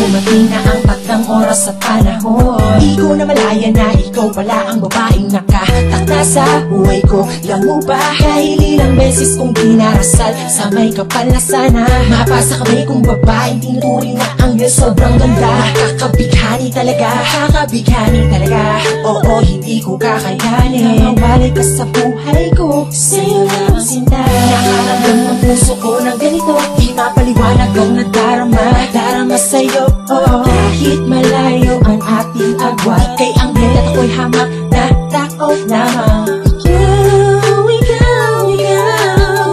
dumating na ang takdang oras at panahon. Di ko na malaya na ikaw pala ang babaeng nakatakda sa buhay ko. Alam mo ba, dahil ilang beses kong dinarasal sa may kapal na sana mapasa kamay kong babaeng tinuturing na anghel. Sobrang ganda, kakabighani talaga, kakabighani talaga. Oo, hindi ko kakayanin na mawalay ka sa buhay ko. Sa'yo lang sinta, nakaramdam ng puso ko ng ganito. Di mapaliwanag ang nadarama, darama sa'yo. Oh, kahit malayo ang ating agwat, kay anghel at ako'y hamak na tao lamang.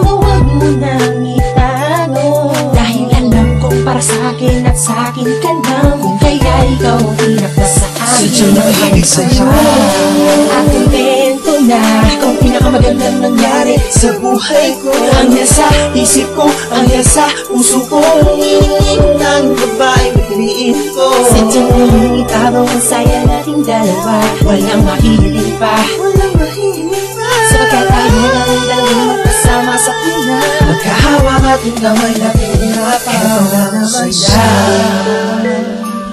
Huwag mo nang itago, dahil alam kong para sa'kin at sa'kin ka lang. Kung kaya ikaw ang pinakla sa akin, sadyang nakaibig sa'yo. At kontento na ikaw ang pinakamagandang nangyari sa buhay ko. Anghel sa isip ko, anghel sa puso ko, ng babaeng pipiliin ko. Sadyang ikaw ang saya nating dalawa, walang mahihiling pa, walang mahihiling pa. Sapagkat tayo ang dalawang magkasama sa una, magkahawak at yung kamay natin pa. Ito na naman siya,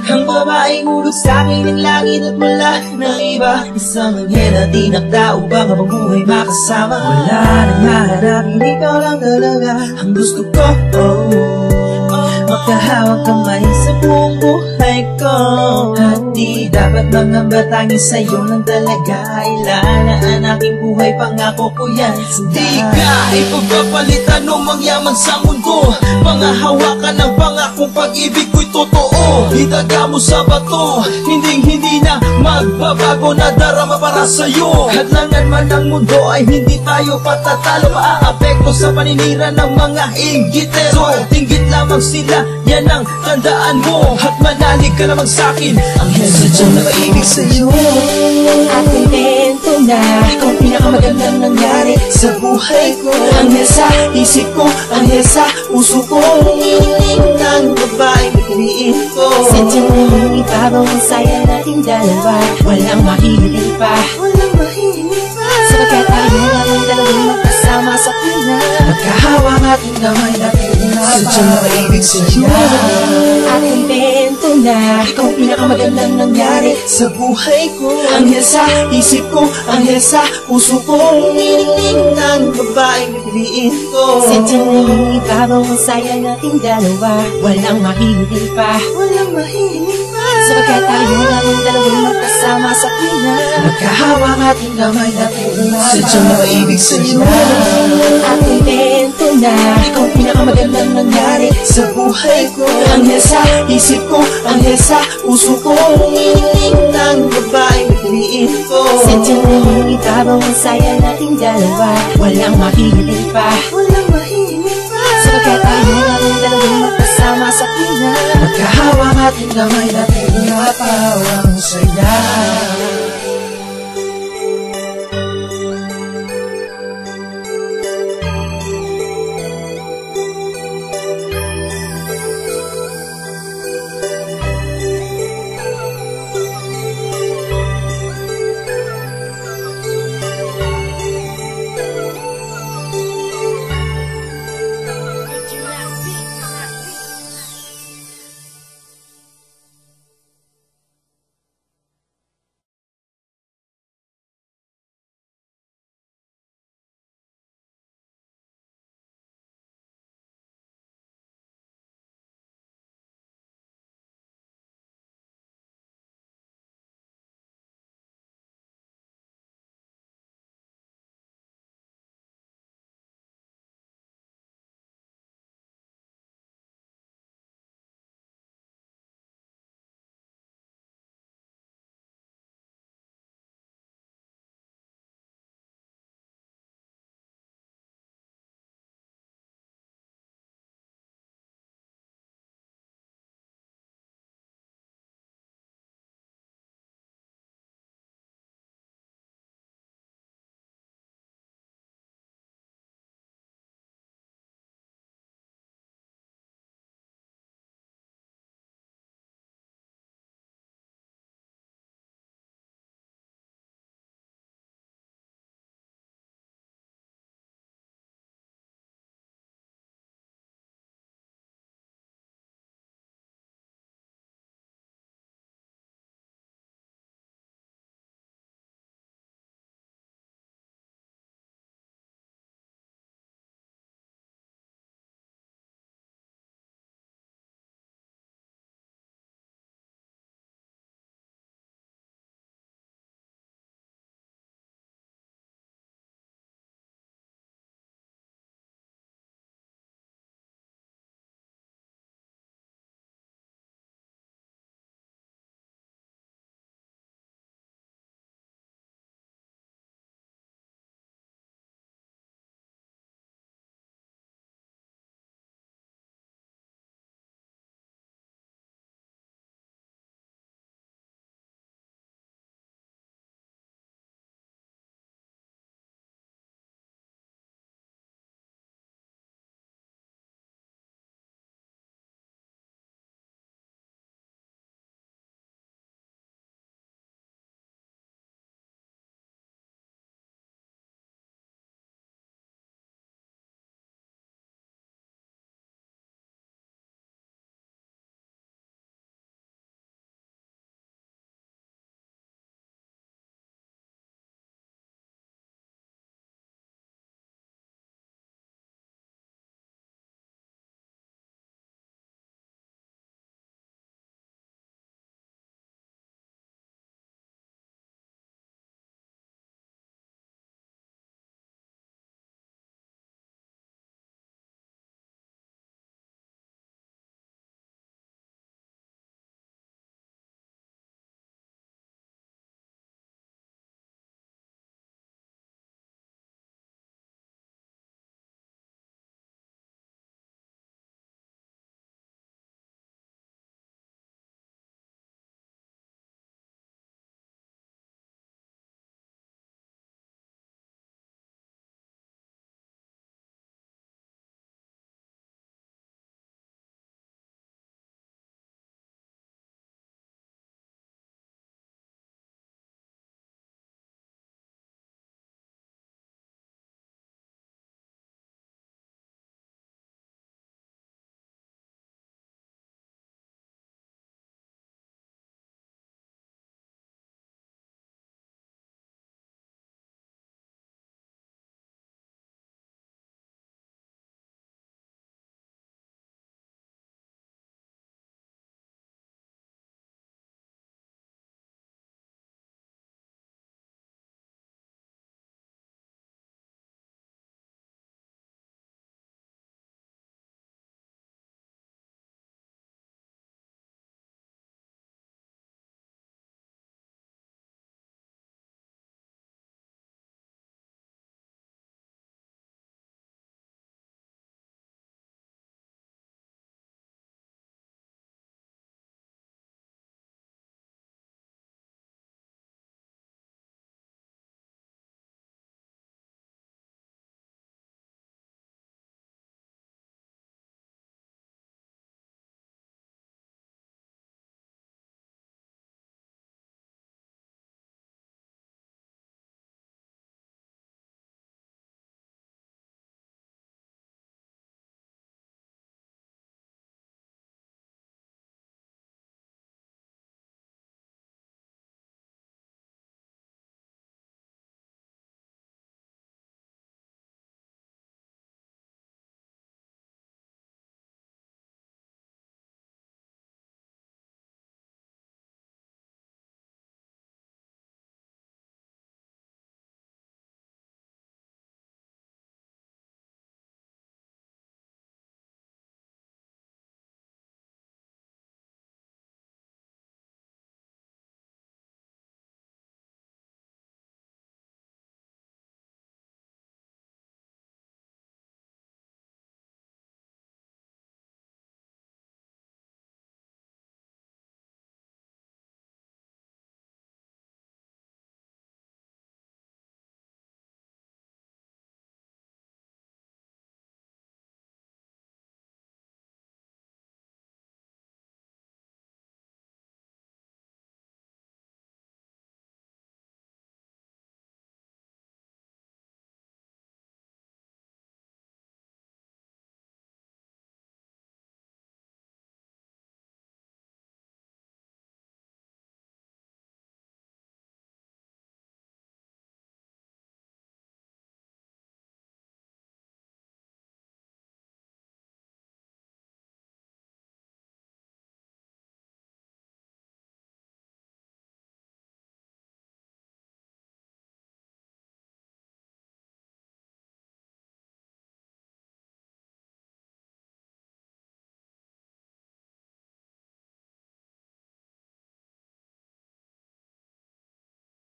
ang babaeng ulog sa'kin ng langit at wala ng iba. Isang anghel na tinakda upang ang buhay makasama. Wala nang hahanapin, ikaw lang talaga ang gusto ko. Magkahawak kamay sa buong buhay ko. At di dapat mangamba, tanging sa'yo lang talaga. Ilaan ang aking buhay, pangako ko yan. Di ka ipagpapalitan o mangyaman sa mundo. Pangahawakan ng pangakong pag-ibig ko'y totoo. Itaga mo sa bato, hindi na magbabago na darama para sa'yo. Hadlangan man ang mundo ay hindi tayo patatalo. Maaapekto sa paninira ng mga inggitero. Tinggit lamang sila, yan ang tandaan mo. At manalig ka naman sa'kin, anghel sadyang nakaibig sa'yo. At kontento na ikaw ang pinakamagandang nangyari sa buhay ko. Anghel sa isip ko, anghel sa puso ko, ng babaeng pipiliin ko. Sadyang ikaw ang saya nating dalawa, walang mahihiling pa, walang mahihiling pa. Sapagkat tayo ang dalawang magkasama sa una, magkahawak at yung kamay natin sadyang nakaibig sa'yo. At kontento na ikaw ang pinakamagandang nangyari sa buhay ko. Anghel sa isip ko, anghel sa puso ko, ng babaeng pipiliin ko. Sadyang ikaw ang saya nating dalawa, walang mahihiling pa, walang mahihiling pa. Sapagkat tayo ang dalawang magkasama sa una, magkahawak at yung kamay natin sadyang nakaibig sa'yo. At kontento na ikaw ang pinakamagandang nangyari sa buhay ko. Anghel sa isip ko, anghel sa puso ko, ng babaeng pipiliin ko. Sadyang ikaw ang saya nating dalawa, walang mahihiling pa, walang mahihiling pa. Sapagkat tayo ang dalawang magkasama sa una, magkahawak at yung kamay natin napawang saya.